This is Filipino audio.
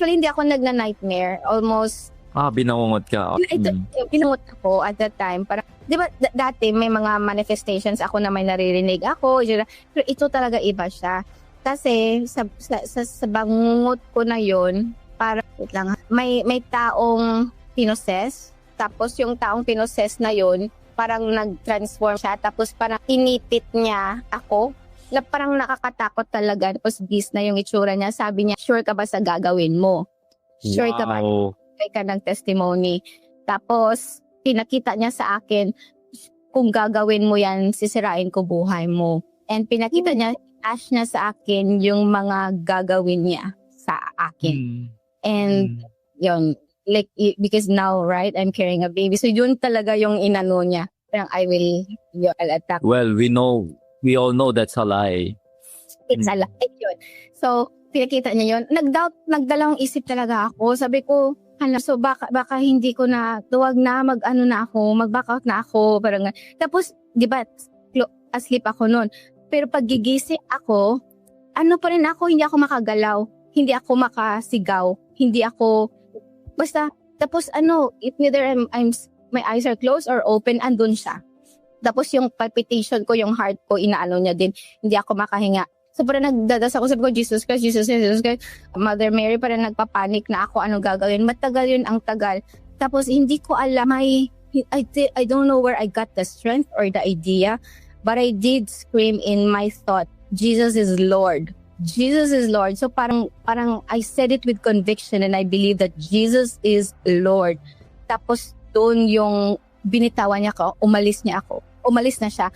Actually, hindi ako nagna-nightmare. Almost, Binangungot ka. pinangot ako at that time. Parang, di ba, dati may mga manifestations ako na may naririnig ako. Pero ito talaga iba siya. Kasi sa bangungot ko na yun, parang, wait lang, may taong pinoses. Tapos yung taong pinoses na yun, parang nag-transform siya. Tapos parang inipit niya ako. Na parang nakakatakot talaga. Tapos bis na yung itsura niya. Sabi niya, sure ka ba sa gagawin mo? Sure ka ba? Ka ng testimony. Tapos, pinakita niya sa akin, kung gagawin mo yan, sisirain ko buhay mo. And pinakita niya, ash niya sa akin yung mga gagawin niya sa akin. And, yun, like, because now, right, I'm carrying a baby. So, yun talaga yung inano niya. Parang I'll attack. Well, we all know that's a lie. It's a lie. Yun. So, pinakita niya yun. Nagdalawang isip talaga ako. Sabi ko, so baka hindi ko na, tuwag na, mag-back out na ako. Parang, tapos, di ba, asleep ako noon. Pero pag gigising ako, pa rin ako, hindi ako makagalaw. Hindi ako makasigaw. Hindi ako, basta, tapos if whether my eyes are closed or open, andun siya. Tapos yung palpitation ko, yung heart ko, inaano niya din. Hindi ako makahinga. So parang nagdadas ako, sabi ko, Jesus Christ, Mother Mary, parang nagpapanik na ako, ano gagawin. Matagal yun ang tagal. Tapos hindi ko alam, I don't know where I got the strength or the idea, but I did scream in my thought, Jesus is Lord. Jesus is Lord. So parang I said it with conviction and I believe that Jesus is Lord. Tapos doon yung binitawan niya ko, umalis na siya.